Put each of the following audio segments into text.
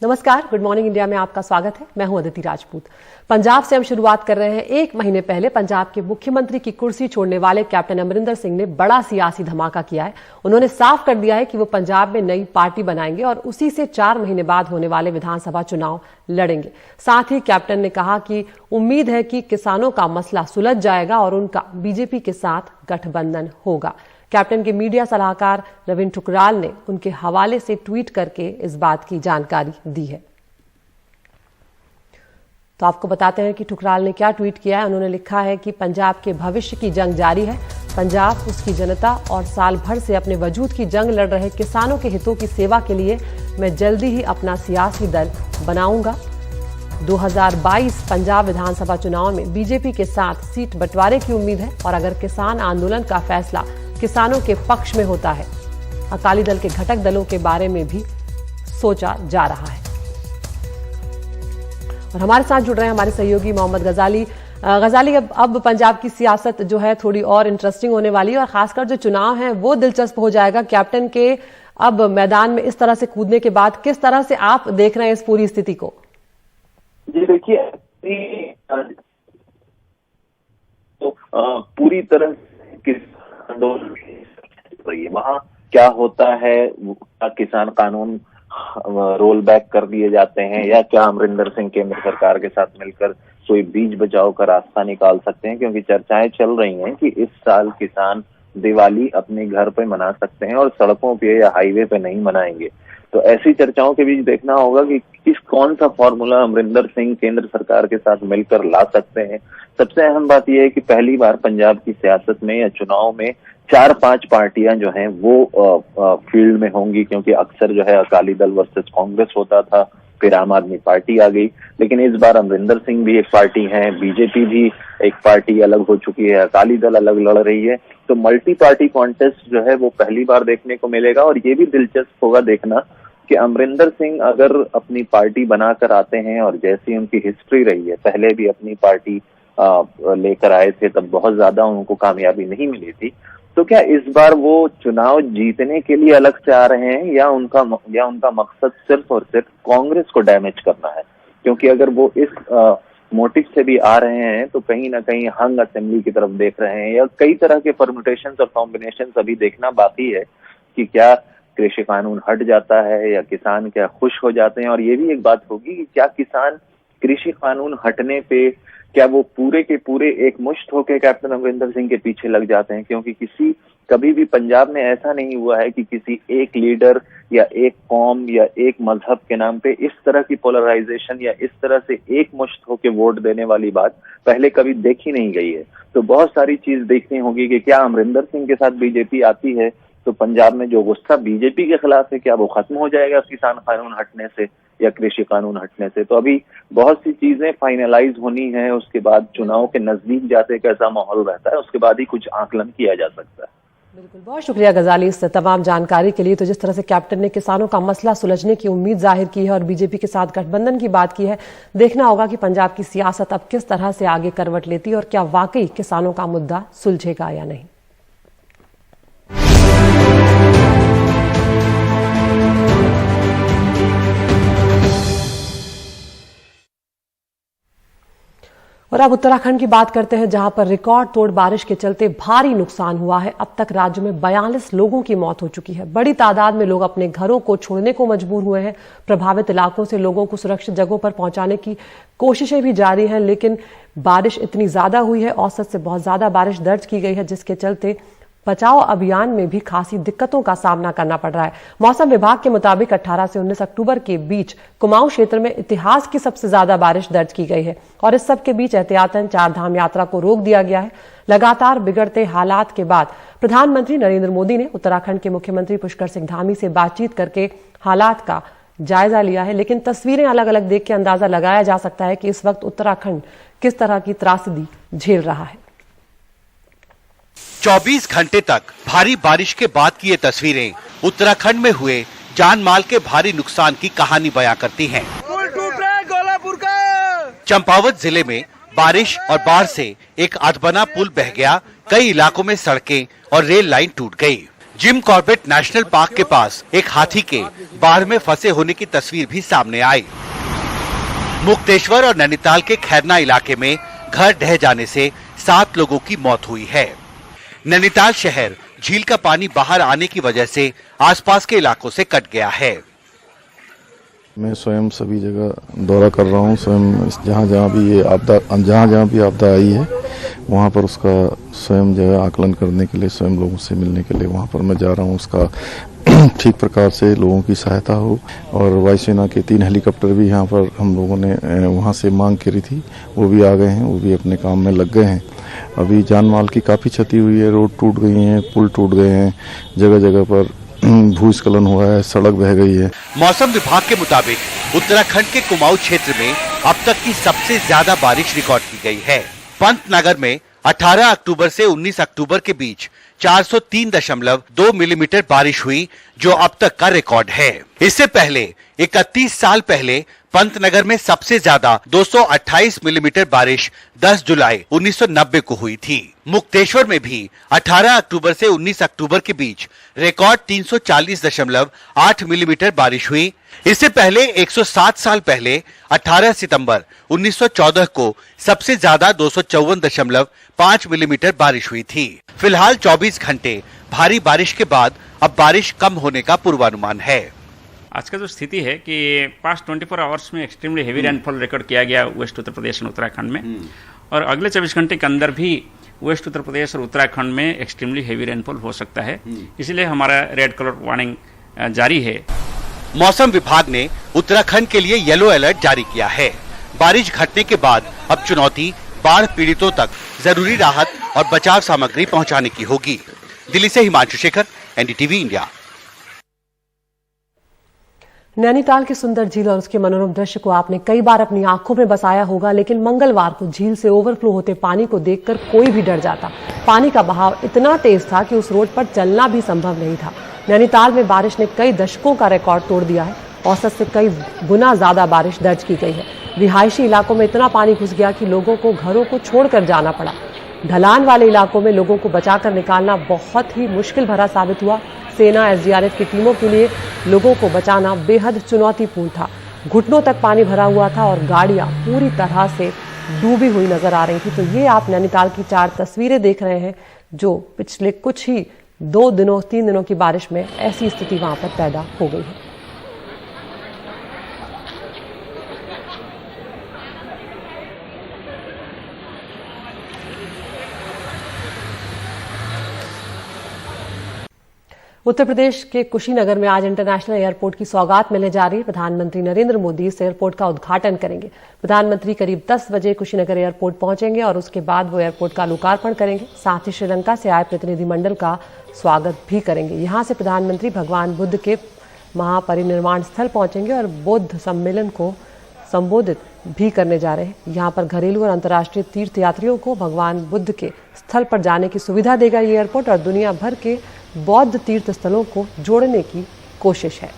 नमस्कार, good morning India में आपका स्वागत है। मैं हूं अदिति राजपूत। पंजाब से हम शुरुआत कर रहे हैं। एक महीने पहले पंजाब के मुख्यमंत्री की कुर्सी छोड़ने वाले कैप्टन अमरिंदर सिंह ने बड़ा सियासी धमाका किया है। उन्होंने साफ कर दिया है कि वो पंजाब में नई पार्टी बनाएंगे और उसी से 4 महीने बाद होने वाले विधानसभा चुनाव लड़ेंगे। साथ ही कैप्टन ने कहा कि उम्मीद है कि किसानों का मसला सुलझ जाएगा और उनका बीजेपी के साथ गठबंधन होगा। कैप्टन के मीडिया सलाहकार रविंद्र ठुकराल ने उनके हवाले से ट्वीट करके इस बात की जानकारी दी है। तो आपको बताते हैं कि ठुकराल ने क्या ट्वीट किया है। उन्होंने लिखा है कि पंजाब के भविष्य की जंग जारी है। पंजाब, उसकी जनता और साल भर से अपने वजूद की जंग लड़ रहे किसानों के हितों की सेवा के लिए मैं जल्दी ही अपना सियासी दल बनाऊंगा। 2022 पंजाब विधानसभा चुनाव में बीजेपी के साथ सीट बंटवारे की उम्मीद है और अगर किसान आंदोलन का फैसला किसानों के पक्ष में होता है, अकाली दल के घटक दलों के बारे में भी सोचा जा रहा है। और हमारे साथ जुड़ रहे हैं हमारे सहयोगी मोहम्मद गजाली। अब पंजाब की सियासत जो है थोड़ी और इंटरेस्टिंग होने वाली है और खासकर जो चुनाव है वो दिलचस्प हो जाएगा। कैप्टन के अब मैदान में इस तरह से कूदने के बाद किस तरह से आप देख रहे हैं इस पूरी स्थिति को? जी देखिए, तो पूरी तरह आंदोलन वहाँ क्या होता है, किसान कानून रोल बैक कर दिए जाते हैं या क्या अमरिंदर सिंह केंद्र सरकार के साथ मिलकर कोई बीच बचाव का रास्ता निकाल सकते हैं, क्योंकि चर्चाएं चल रही हैं कि इस साल किसान दिवाली अपने घर पे मना सकते हैं और सड़कों पे या हाईवे पे नहीं मनाएंगे। तो ऐसी चर्चाओं के बीच देखना होगा कि कौन सा फॉर्मूला अमरिंदर सिंह केंद्र सरकार के साथ मिलकर ला सकते हैं। सबसे अहम बात यह है कि पहली बार पंजाब की सियासत में या चुनाव में 4-5 पार्टियां जो हैं वो फील्ड में होंगी, क्योंकि अक्सर जो है अकाली दल वर्सेस कांग्रेस होता था, फिर आम आदमी पार्टी आ गई, लेकिन इस बार अमरिंदर सिंह भी एक पार्टी है, बीजेपी भी एक पार्टी अलग हो चुकी है, अकाली दल अलग लड़ रही है। तो मल्टी पार्टी कॉन्टेस्ट जो है वो पहली बार देखने को मिलेगा और ये भी दिलचस्प होगा देखना कि अमरिंदर सिंह अगर अपनी पार्टी बनाकर आते हैं और जैसी उनकी हिस्ट्री रही है, पहले भी अपनी पार्टी लेकर आए थे तब बहुत ज्यादा उनको कामयाबी नहीं मिली थी, तो क्या इस बार वो चुनाव जीतने के लिए अलग से आ रहे हैं या उनका मकसद सिर्फ और सिर्फ कांग्रेस को डैमेज करना है? क्योंकि अगर वो इस मोटिव से भी आ रहे हैं तो कहीं ना कहीं हंग असेंबली की तरफ देख रहे हैं या कई तरह के परम्यूटेशंस और कॉम्बिनेशंस अभी देखना बाकी है कि क्या कृषि कानून हट जाता है या किसान क्या खुश हो जाते हैं। और ये भी एक बात होगी कि क्या किसान कृषि कानून हटने पे क्या वो पूरे के पूरे एक मुश्त होकर कैप्टन अमरिंदर सिंह के पीछे लग जाते हैं, क्योंकि कभी भी पंजाब में ऐसा नहीं हुआ है कि किसी एक लीडर या एक कौम या एक मजहब के नाम पे इस तरह की पोलराइजेशन या इस तरह से एक मुश्त होकर वोट देने वाली बात पहले कभी देखी नहीं गई है। तो बहुत सारी चीज देखनी होगी कि क्या अमरिंदर सिंह के साथ बीजेपी आती है तो पंजाब में जो गुस्सा बीजेपी के खिलाफ है क्या वो खत्म हो जाएगा किसान कानून हटने से या कृषि कानून हटने से? तो अभी बहुत सी चीजें फाइनलाइज होनी है, उसके बाद चुनाव के नजदीक जाते कैसा माहौल रहता है उसके बाद ही कुछ आकलन किया जा सकता है। बिल्कुल, बहुत शुक्रिया गजाली इस तमाम जानकारी के लिए। तो जिस तरह से कैप्टन ने किसानों का मसला सुलझने की उम्मीद जाहिर की है और बीजेपी के साथ गठबंधन की बात की है, देखना होगा कि पंजाब की सियासत अब किस तरह से आगे करवट लेती है और क्या वाकई किसानों का मुद्दा सुलझेगा या नहीं। और अब उत्तराखंड की बात करते हैं, जहां पर रिकॉर्ड तोड़ बारिश के चलते भारी नुकसान हुआ है। अब तक राज्य में 42 लोगों की मौत हो चुकी है। बड़ी तादाद में लोग अपने घरों को छोड़ने को मजबूर हुए हैं। प्रभावित इलाकों से लोगों को सुरक्षित जगहों पर पहुंचाने की कोशिशें भी जारी हैं, लेकिन बारिश इतनी ज्यादा हुई है, औसत से बहुत ज्यादा बारिश दर्ज की गई है, जिसके चलते बचाव अभियान में भी खासी दिक्कतों का सामना करना पड़ रहा है। मौसम विभाग के मुताबिक 18 से 19 अक्टूबर के बीच कुमाऊं क्षेत्र में इतिहास की सबसे ज्यादा बारिश दर्ज की गई है और इस सब के बीच एहतियातन 4 धाम यात्रा को रोक दिया गया है। लगातार बिगड़ते हालात के बाद प्रधानमंत्री नरेंद्र मोदी ने उत्तराखंड के मुख्यमंत्री पुष्कर सिंह धामी से बातचीत करके हालात का जायजा लिया है, लेकिन तस्वीरें अलग अलग देख के अंदाजा लगाया जा सकता है कि इस वक्त उत्तराखंड किस तरह की त्रासदी झेल रहा है। 24 घंटे तक भारी बारिश के बाद की ये तस्वीरें उत्तराखंड में हुए जान माल के भारी नुकसान की कहानी बयां करती हैं। चंपावत जिले में बारिश और बाढ़ से एक अधबना पुल बह गया, कई इलाकों में सड़कें और रेल लाइन टूट गई। जिम कॉर्बेट नेशनल पार्क के पास एक हाथी के बाढ़ में फंसे होने की तस्वीर भी सामने आई। मुक्तेश्वर और नैनीताल के खैरना इलाके में घर ढह जाने से 7 लोगों की मौत हुई है। नैनीताल शहर झील का पानी बाहर आने की वजह से आसपास के इलाकों से कट गया है। मैं स्वयं सभी जगह दौरा कर रहा हूँ। स्वयं जहाँ जहाँ भी आपदा आई है वहाँ पर उसका स्वयं जो है आकलन करने के लिए, स्वयं लोगों से मिलने के लिए वहाँ पर मैं जा रहा हूँ। उसका ठीक प्रकार से लोगों की सहायता हो। और वायुसेना के 3 हेलीकॉप्टर भी यहाँ पर हम लोगों ने वहाँ से मांग करी थी, वो भी आ गए हैं, वो भी अपने काम में लग गए हैं। अभी जान माल की काफ़ी क्षति हुई है, रोड टूट गई हैं, पुल टूट गए हैं, जगह जगह पर भूस्खलन हुआ है, सड़क बह गई है। मौसम विभाग के मुताबिक उत्तराखंड के कुमाऊं क्षेत्र में अब तक की सबसे ज्यादा बारिश रिकॉर्ड की गई है। पंतनगर में 18 अक्टूबर से 19 अक्टूबर के बीच 403.2 मिलीमीटर बारिश हुई, जो अब तक का रिकॉर्ड है। इससे पहले 31 साल पहले पंतनगर में सबसे ज्यादा 228 मिलीमीटर बारिश 10 जुलाई 1990 को हुई थी। मुक्तेश्वर में भी 18 अक्टूबर से 19 अक्टूबर के बीच रिकॉर्ड 340.8 मिलीमीटर बारिश हुई। इससे पहले 107 साल पहले 18 सितंबर 1914 को सबसे ज्यादा 254.5 मिलीमीटर बारिश हुई थी। फिलहाल 24 घंटे भारी बारिश के बाद अब बारिश कम होने का पूर्वानुमान है। आज का जो स्थिति है कि पास्ट 24 आवर्स में एक्सट्रीमली हेवी रेनफॉल रिकॉर्ड किया गया वेस्ट उत्तर प्रदेश और उत्तराखंड में, और अगले 24 घंटे के अंदर भी वेस्ट उत्तर प्रदेश और उत्तराखंड में एक्सट्रीमली हेवी रेनफॉल हो सकता है। इसलिए हमारा रेड कलर वार्निंग जारी है। मौसम विभाग ने उत्तराखंड के लिए येलो अलर्ट जारी किया है। बारिश घटने के बाद अब चुनौती बाढ़ पीड़ितों तक जरूरी राहत और बचाव सामग्री पहुंचाने की होगी। दिल्ली से हिमांशु शेखर, एनडीटीवी इंडिया। नैनीताल की सुंदर झील और उसके मनोरम दृश्य को आपने कई बार अपनी आंखों में बसाया होगा, लेकिन मंगलवार को झील से ओवरफ्लो होते पानी को देखकर कोई भी डर जाता। पानी का बहाव इतना तेज था कि उस रोड पर चलना भी संभव नहीं था। नैनीताल में बारिश ने कई दशकों का रिकॉर्ड तोड़ दिया है। औसत से कई गुना ज्यादा बारिश दर्ज की गई है। रिहायशी इलाकों में इतना पानी घुस गया कि लोगों को घरों को छोड़कर जाना पड़ा। ढलान वाले इलाकों में लोगों को बचाकर निकालना बहुत ही मुश्किल भरा साबित हुआ। सेना, एसडीआरएफ की टीमों के लिए लोगों को बचाना बेहद चुनौतीपूर्ण था। घुटनों तक पानी भरा हुआ था और गाड़ियां पूरी तरह से डूबी हुई नजर आ रही थी। तो ये आप नैनीताल की 4 तस्वीरें देख रहे हैं, जो पिछले कुछ ही 3 दिनों की बारिश में ऐसी स्थिति वहां पर पैदा हो गई है। उत्तर प्रदेश के कुशीनगर में आज इंटरनेशनल एयरपोर्ट की सौगात मिलने जा रही है। प्रधानमंत्री नरेंद्र मोदी इस एयरपोर्ट का उद्घाटन करेंगे। प्रधानमंत्री करीब 10 बजे कुशीनगर एयरपोर्ट पहुंचेंगे और उसके बाद वो एयरपोर्ट का लोकार्पण करेंगे। साथ ही श्रीलंका से आए प्रतिनिधिमंडल का स्वागत भी करेंगे। यहां से प्रधानमंत्री भगवान बुद्ध के महापरिनिर्वाण स्थल पहुंचेंगे और बौद्ध सम्मेलन को संबोधित भी करने जा रहे हैं। यहाँ पर घरेलू और अंतर्राष्ट्रीय तीर्थ यात्रियों को भगवान बुद्ध के स्थल पर जाने की सुविधा देगा ये एयरपोर्ट, और दुनिया भर के बौद्ध तीर्थ स्थलों को जोड़ने की कोशिश है।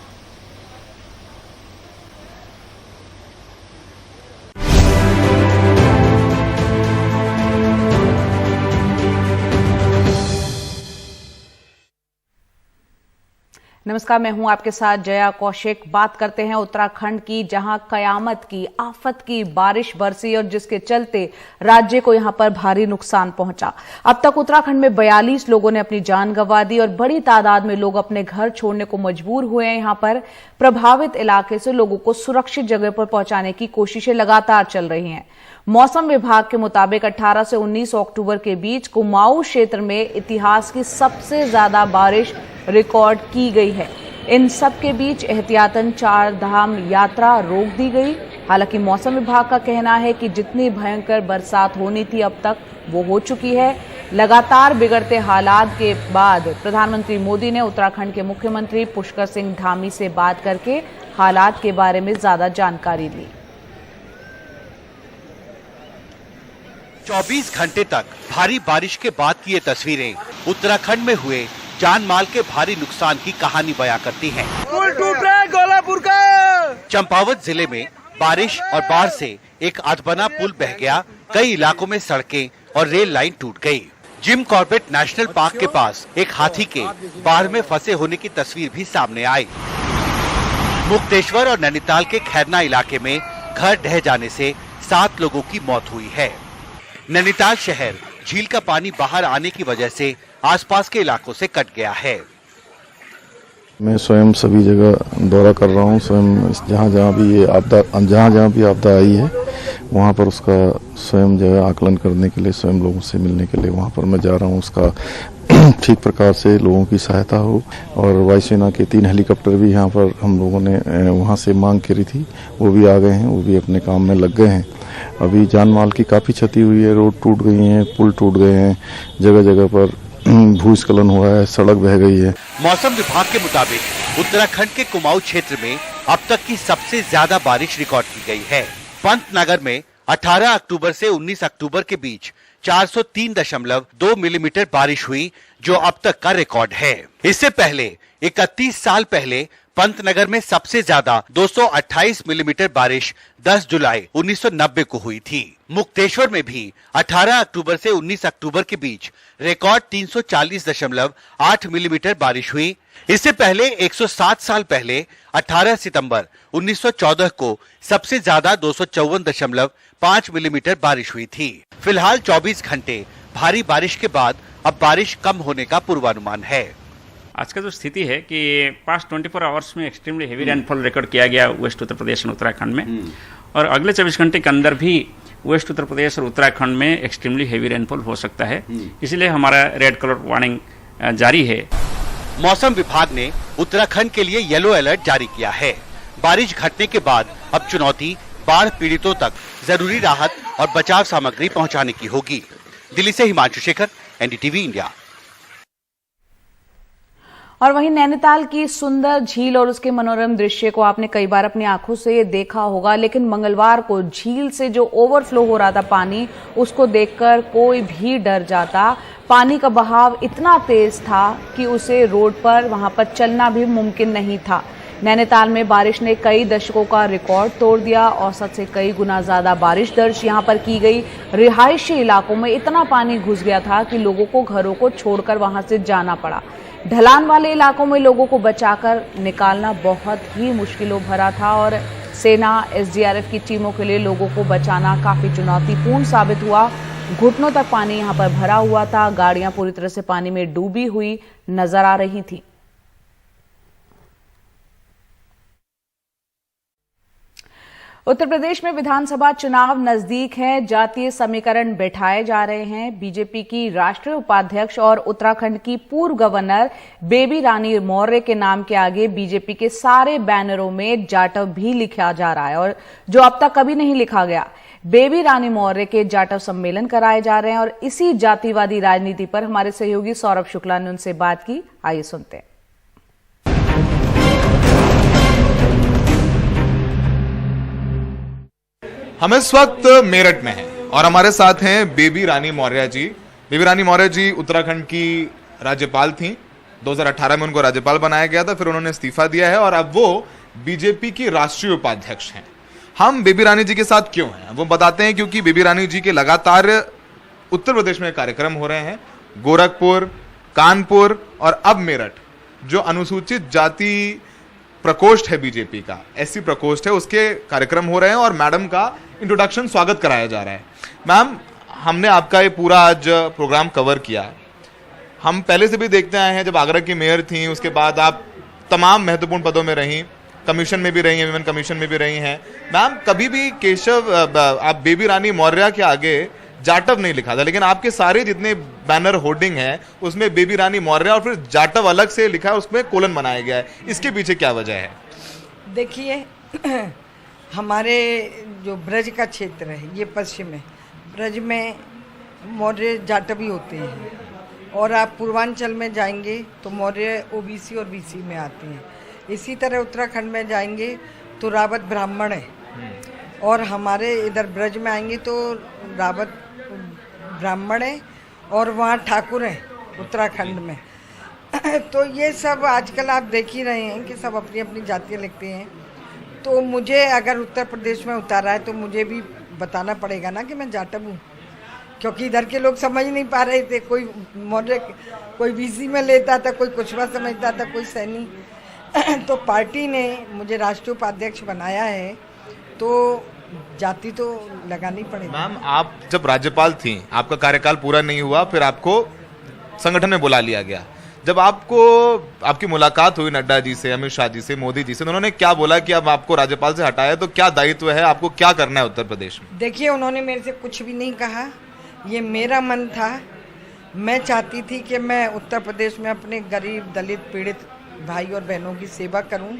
नमस्कार, मैं हूं आपके साथ जया कौशिक। बात करते हैं उत्तराखंड की, जहां कयामत की, आफत की बारिश बरसी और जिसके चलते राज्य को यहां पर भारी नुकसान पहुंचा। अब तक उत्तराखंड में 42 लोगों ने अपनी जान गंवा दी और बड़ी तादाद में लोग अपने घर छोड़ने को मजबूर हुए हैं। यहां पर प्रभावित इलाके से लोगों को सुरक्षित जगह पर पहुंचाने की कोशिशें लगातार चल रही हैं। मौसम विभाग के मुताबिक 18 से 19 अक्टूबर के बीच कुमाऊं क्षेत्र में इतिहास की सबसे ज्यादा बारिश रिकॉर्ड की गई है। इन सब के बीच एहतियातन 4 धाम यात्रा रोक दी गई। हालांकि मौसम विभाग का कहना है कि जितनी भयंकर बरसात होनी थी अब तक वो हो चुकी है। लगातार बिगड़ते हालात के बाद प्रधानमंत्री मोदी ने उत्तराखंड के मुख्यमंत्री पुष्कर सिंह धामी से बात करके हालात के बारे में ज्यादा जानकारी ली। 24 घंटे तक भारी बारिश के बाद की ये तस्वीरें उत्तराखंड में हुए जान माल के भारी नुकसान की कहानी बयां करती हैं। पुल टूट रहा है गोलापुर का। चंपावत जिले में बारिश और बाढ़ से एक अधबना पुल बह गया। कई इलाकों में सड़कें और रेल लाइन टूट गई। जिम कॉर्बेट नेशनल पार्क के पास एक हाथी के बाढ़ में फंसे होने की तस्वीर भी सामने आई। मुक्तेश्वर और नैनीताल के खैरना इलाके में घर ढह जाने से 7 लोगों की मौत हुई है। नैनीताल शहर झील का पानी बाहर आने की वजह से आसपास के इलाकों से कट गया है। मैं स्वयं सभी जगह दौरा कर रहा हूँ। स्वयं जहाँ जहाँ भी आपदा आई है वहाँ पर उसका स्वयं जो है आकलन करने के लिए, स्वयं लोगों से मिलने के लिए वहाँ पर मैं जा रहा हूँ। उसका ठीक प्रकार से लोगों की सहायता हो। और वायुसेना के 3 हेलीकॉप्टर भी यहाँ पर हम लोगों ने वहाँ से मांग करी थी, वो भी आ गए हैं, वो भी अपने काम में लग गए हैं। अभी जान माल की काफ़ी क्षति हुई है, रोड टूट गई हैं, पुल टूट गए हैं, जगह जगह पर भूस्खलन हुआ है, सड़क बह गई है। मौसम विभाग के मुताबिक उत्तराखंड के कुमाऊं क्षेत्र में अब तक की सबसे ज्यादा बारिश रिकॉर्ड की गई है। पंतनगर में 18 अक्टूबर से 19 अक्टूबर के बीच 403.2 मिलीमीटर बारिश हुई, जो अब तक का रिकॉर्ड है। इससे पहले 31 साल पहले पंतनगर में सबसे ज्यादा 228 मिलीमीटर बारिश 10 जुलाई 1990 को हुई थी। मुक्तेश्वर में भी 18 अक्टूबर से 19 अक्टूबर के बीच रिकॉर्ड 340.8 मिलीमीटर बारिश हुई। इससे पहले 107 साल पहले 18 सितंबर 1914 को सबसे ज्यादा 254.5 मिलीमीटर बारिश हुई थी। फिलहाल 24 घंटे भारी बारिश के बाद अब बारिश कम होने का पूर्वानुमान है। आज का जो स्थिति है कि पास्ट 24 आवर्स में एक्सट्रीमली हेवी रेनफॉल रिकॉर्ड किया गया वेस्ट उत्तर प्रदेश और उत्तराखंड में, और अगले 24 घंटे के अंदर भी वेस्ट उत्तर प्रदेश और उत्तराखंड में एक्सट्रीमली हेवी रेनफॉल हो सकता है। इसलिए हमारा रेड कलर वार्निंग जारी है। मौसम विभाग ने उत्तराखंड के लिए येलो अलर्ट जारी किया है। बारिश घटने के बाद अब चुनौती बाढ़ पीड़ितों तक जरूरी राहत और बचाव सामग्री पहुंचाने की होगी। दिल्ली से हिमांशु शेखर, एनडीटीवी इंडिया। और वहीं नैनीताल की सुंदर झील और उसके मनोरम दृश्य को आपने कई बार अपनी आंखों से देखा होगा, लेकिन मंगलवार को झील से जो ओवरफ्लो हो रहा था पानी, उसको देखकर कोई भी डर जाता। पानी का बहाव इतना तेज था कि उसे रोड पर वहां पर चलना भी मुमकिन नहीं था। नैनीताल में बारिश ने कई दशकों का रिकॉर्ड तोड़ दिया। औसत से कई गुना ज्यादा बारिश दर्ज यहां पर की गई। रिहायशी इलाकों में इतना पानी घुस गया था कि लोगों को घरों को छोड़कर वहां से जाना पड़ा। ढलान वाले इलाकों में लोगों को बचाकर निकालना बहुत ही मुश्किलों भरा था और सेना, एसडीआरएफ की टीमों के लिए लोगों को बचाना काफी चुनौतीपूर्ण साबित हुआ। घुटनों तक पानी यहां पर भरा हुआ था। गाड़ियां पूरी तरह से पानी में डूबी हुई नजर आ रही थी। उत्तर प्रदेश में विधानसभा चुनाव नजदीक है। जातीय समीकरण बैठाए जा रहे हैं। बीजेपी की राष्ट्रीय उपाध्यक्ष और उत्तराखंड की पूर्व गवर्नर बेबी रानी मौर्य के नाम के आगे बीजेपी के सारे बैनरों में जाटव भी लिखा जा रहा है, और जो अब तक कभी नहीं लिखा गया। बेबी रानी मौर्य के जाटव सम्मेलन कराए जा रहे हैं और इसी जातिवादी राजनीति पर हमारे सहयोगी सौरभ शुक्ला ने उनसे बात की। आइए सुनते हैं। हम इस वक्त मेरठ में हैं और हमारे साथ हैं बेबी रानी मौर्य जी। बेबी रानी मौर्य जी उत्तराखंड की राज्यपाल थीं। 2018 में उनको राज्यपाल बनाया गया था, फिर उन्होंने इस्तीफा दिया है और अब वो बीजेपी की राष्ट्रीय उपाध्यक्ष हैं। हम बेबी रानी जी के साथ क्यों हैं वो बताते हैं, क्योंकि बेबी रानी जी के लगातार उत्तर प्रदेश में कार्यक्रम हो रहे हैं। गोरखपुर, कानपुर और अब मेरठ, जो अनुसूचित जाति प्रकोष्ठ है बीजेपी का, एससी प्रकोष्ठ है, उसके कार्यक्रम हो रहे हैं और मैडम का इंट्रोडक्शन, स्वागत कराया जा रहा है। मैम, हमने आपका ये पूरा आज प्रोग्राम कवर किया। हम पहले से भी देखते आए हैं, जब आगरा की मेयर थी उसके बाद आप तमाम महत्वपूर्ण पदों में रहीं, कमीशन में भी रही हैं, विमेन कमीशन में भी रही हैं। मैम, कभी भी केशव आप बेबी रानी मौर्य के आगे जाटव नहीं लिखा था, लेकिन आपके सारे जितने बैनर होर्डिंग है उसमें बेबी रानी मौर्य और फिर जाटव अलग से लिखा है, उसमें कोलन बनाया गया है। इसके पीछे क्या वजह है? देखिए, हमारे जो ब्रज का क्षेत्र है, ये पश्चिम है, ब्रज में मौर्य जाटवी होते हैं, और आप पूर्वांचल में जाएंगे तो मौर्य ओबीसी और बीसी में आते हैं। इसी तरह उत्तराखंड में जाएंगे तो रावत ब्राह्मण है, और हमारे इधर ब्रज में आएंगे तो रावत ब्राह्मण है, और वहाँ ठाकुर हैं उत्तराखंड में। तो ये सब आजकल आप देख ही रहे हैं कि सब अपनी अपनी जातियाँ लिखते हैं। तो मुझे अगर उत्तर प्रदेश में उतारा है तो मुझे भी बताना पड़ेगा ना कि मैं जाटव हूँ। क्योंकि इधर के लोग समझ नहीं पा रहे थे। कोई मौर्य कोई बीसी में लेता था, कोई कुशवा समझता था, कोई सैनी। तो पार्टी ने मुझे राष्ट्रीय उपाध्यक्ष बनाया है, तो जाति तो लगानी पड़ेगी। मैम, आप जब राज्यपाल थी, आपका कार्यकाल पूरा नहीं हुआ, फिर आपको संगठन में बुला लिया गया। जब आपकी मुलाकात हुई नड्डा जी से, अमित शाह जी से, मोदी जी से, तो उन्होंने क्या बोला कि अब आपको राज्यपाल से हटाया, तो क्या दायित्व है, आपको क्या करना है उत्तर प्रदेश में? देखिए, उन्होंने मेरे से कुछ भी नहीं कहा, ये मेरा मन था। मैं चाहती थी कि मैं उत्तर प्रदेश में अपने गरीब, दलित, पीड़ित भाई और बहनों की सेवा करूं,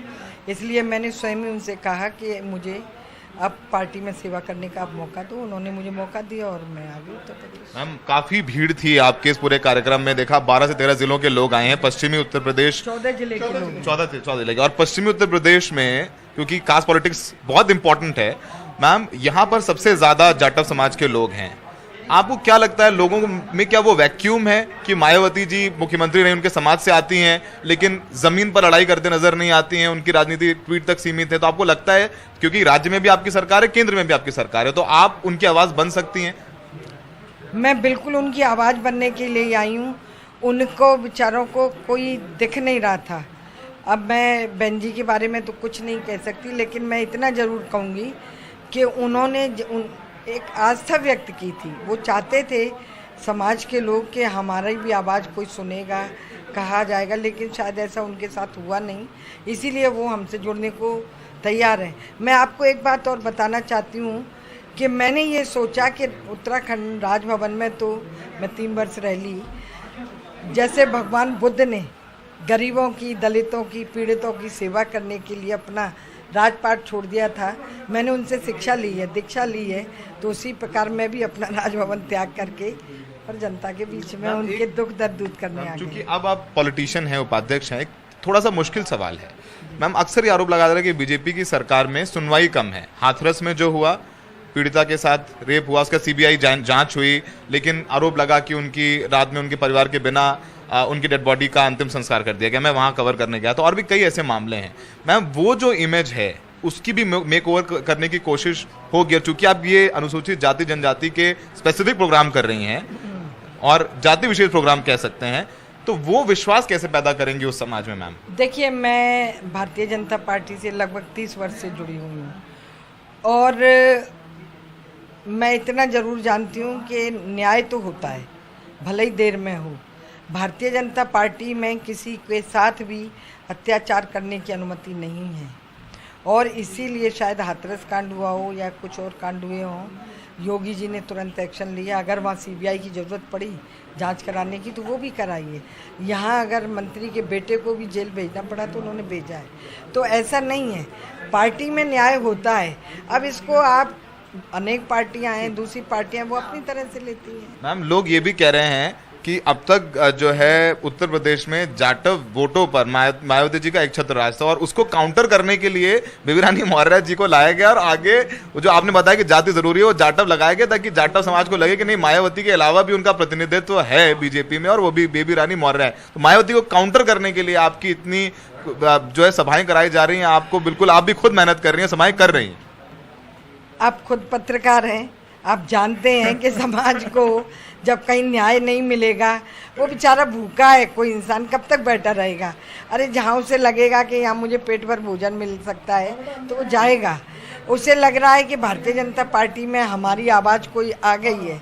इसलिए मैंने स्वयं ही उनसे कहा कि मुझे अब पार्टी में सेवा करने का आप मौका दो। उन्होंने मुझे मौका दिया और मैं आ गई उत्तर प्रदेश। मैम, काफी भीड़ थी आपके इस पूरे कार्यक्रम में, देखा 12 से 13 जिलों के लोग आए हैं, पश्चिमी उत्तर प्रदेश 14 जिले के लोग, 14 जिले के। और पश्चिमी उत्तर प्रदेश में क्योंकि कास्ट पॉलिटिक्स बहुत इंपॉर्टेंट है मैम, यहाँ पर सबसे ज्यादा जाटव समाज के लोग हैं। आपको क्या लगता है, लोगों में क्या वो वैक्यूम है कि मायावती जी मुख्यमंत्री नहीं, उनके समाज से आती हैं, लेकिन जमीन पर लड़ाई करते नजर नहीं आती हैं, उनकी राजनीति ट्वीट तक सीमित है? तो आपको लगता है, क्योंकि राज्य में भी आपकी सरकार है, केंद्र में भी आपकी सरकार है, तो आप उनकी आवाज बन सकती हैं? मैं बिल्कुल उनकी आवाज बनने के लिए आई हूँ। उनको बेचारों को कोई दिख नहीं रहा था। अब मैं बहन जी के बारे में तो कुछ नहीं कह सकती, लेकिन मैं इतना जरूर कहूँगी कि उन्होंने एक आस्था व्यक्त की थी। वो चाहते थे समाज के लोग कि हमारी भी आवाज़ कोई सुनेगा, कहा जाएगा, लेकिन शायद ऐसा उनके साथ हुआ नहीं, इसीलिए वो हमसे जुड़ने को तैयार हैं। मैं आपको एक बात और बताना चाहती हूँ कि मैंने ये सोचा कि उत्तराखंड राजभवन में तो मैं 3 वर्ष रह ली। जैसे भगवान बुद्ध ने गरीबों की, दलितों की, पीड़ितों की सेवा करने के लिए अपना राजपाट छोड़ दिया था, मैंने उनसे शिक्षा ली है, दीक्षा ली है, तो उसी प्रकार मैं भी अपना राजभवन त्याग करके और जनता के बीच में उनके दुख दर्द दूर करने आ गई। क्योंकि अब आप पॉलिटिशियन हैं, उपाध्यक्ष हैं, एक थोड़ा सा मुश्किल सवाल है मैम। अक्सर ये आरोप लगा रहा है कि बीजेपी की सरकार में सुनवाई कम है। हाथरस में जो हुआ, पीड़िता के साथ रेप हुआ, उसका सीबीआई जांच हुई, लेकिन आरोप लगा कि उनकी रात में उनके परिवार के बिना उनकी डेड बॉडी का अंतिम संस्कार कर दिया गया। मैं वहां कवर करने गया, तो और भी कई ऐसे मामले हैं मैम। वो जो इमेज है उसकी भी मेक ओवर करने की कोशिश हो गया, चूंकि आप ये अनुसूचित जाति जनजाति के स्पेसिफिक प्रोग्राम कर रही हैं और जाति विशेष प्रोग्राम कह सकते हैं, तो वो विश्वास कैसे पैदा करेंगे उस समाज में मैम? देखिए, मैं भारतीय जनता पार्टी से लगभग 30 वर्ष से जुड़ी हुई हूँ और मैं इतना जरूर जानती हूँ कि न्याय तो होता है, भले ही देर में हो। भारतीय जनता पार्टी में किसी के साथ भी अत्याचार करने की अनुमति नहीं है और इसीलिए शायद हाथरस कांड हुआ हो या कुछ और कांड हुए हों, योगी जी ने तुरंत एक्शन लिया। अगर वहाँ सीबीआई की ज़रूरत पड़ी जांच कराने की तो वो भी कराइए। यहाँ अगर मंत्री के बेटे को भी जेल भेजना पड़ा तो उन्होंने भेजा है। तो ऐसा नहीं है, पार्टी में न्याय होता है। अब इसको आप अनेक पार्टियां हैं, दूसरी पार्टियां वो अपनी तरह से लेती हैं। मैम, लोग ये भी कह रहे हैं कि अब तक जो है उत्तर प्रदेश में जाटव वोटों पर मायावती जी का एक छत्र राज था और उसको काउंटर करने के लिए बेबी रानी मौर्य जी को लाया गया और आगे जो आपने बताया कि जाति जरूरी है, वो जाटव लगाया गया ताकि जाटव समाज को लगे कि नहीं, मायावती के अलावा भी उनका प्रतिनिधित्व है बीजेपी में और वो भी बेबी रानी मौर्य है। तो मायावती को काउंटर करने के लिए आपकी इतनी जो है सभाएं कराई जा रही हैं, आपको बिल्कुल, आप भी खुद मेहनत कर रही हैं, सभाएं कर रही हैं। आप खुद पत्रकार हैं, आप जानते हैं कि समाज को जब कहीं न्याय नहीं मिलेगा, वो बेचारा भूखा है, कोई इंसान कब तक बैठा रहेगा। अरे जहाँ उसे लगेगा कि यहाँ मुझे पेट भर भोजन मिल सकता है तो वो जाएगा। उसे लग रहा है कि भारतीय जनता पार्टी में हमारी आवाज़ कोई आ गई है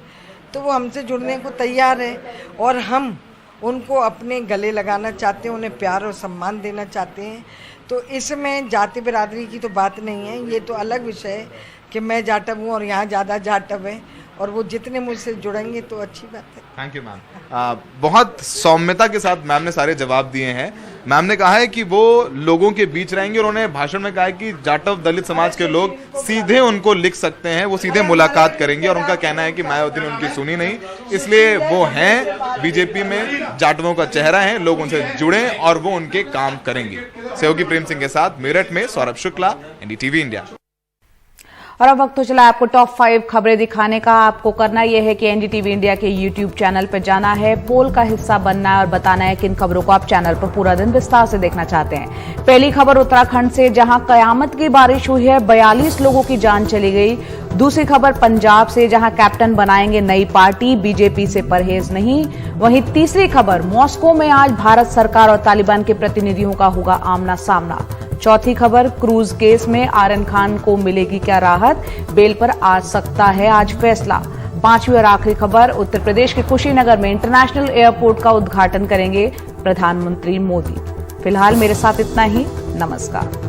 तो वो हमसे जुड़ने को तैयार है और हम उनको अपने गले लगाना चाहते हैं, उन्हें प्यार और सम्मान देना चाहते हैं। तो इसमें जाति बिरादरी की तो बात नहीं है, ये तो अलग विषय है कि मैं जाटव हूँ और यहाँ ज़्यादा जाटव है और वो जितने मुझसे जुड़ेंगे तो अच्छी बात है। Thank you ma'am. बहुत सौम्यता के साथ मैम ने सारे जवाब दिए हैं। मैम ने कहा है कि वो लोगों के बीच रहेंगे और उन्होंने भाषण में कहा है कि जाटव दलित समाज के लोग सीधे उनको लिख सकते हैं, वो सीधे मुलाकात करेंगे और उनका कहना है कि मायावती ने उनकी सुनी नहीं, इसलिए वो हैं बीजेपी में, जाटवों का चेहरा है, लोग उनसे जुड़े और वो उनके काम करेंगे। सहयोगी प्रेम सिंह के साथ मेरठ में सौरभ शुक्ला, NDTV इंडिया। और अब वक्त तो चला आपको टॉप 5 खबरें दिखाने का। आपको करना यह है कि एनडीटीवी इंडिया के यूट्यूब चैनल पर जाना है, पोल का हिस्सा बनना है और बताना है किन खबरों को आप चैनल पर पूरा दिन विस्तार से देखना चाहते हैं। पहली खबर उत्तराखंड से, जहां कयामत की बारिश हुई है, 42 लोगों की जान चली गई। दूसरी खबर पंजाब से, जहां कैप्टन बनाएंगे नई पार्टी, बीजेपी से परहेज नहीं। वहीं तीसरी खबर, मॉस्को में आज भारत सरकार और तालिबान के प्रतिनिधियों का होगा आमना सामना। चौथी खबर, क्रूज केस में आर्यन खान को मिलेगी क्या राहत, बेल पर आ सकता है आज फैसला। पांचवी और आखिरी खबर, उत्तर प्रदेश के कुशीनगर में इंटरनेशनल एयरपोर्ट का उद्घाटन करेंगे प्रधानमंत्री मोदी। फिलहाल मेरे साथ इतना ही, नमस्कार।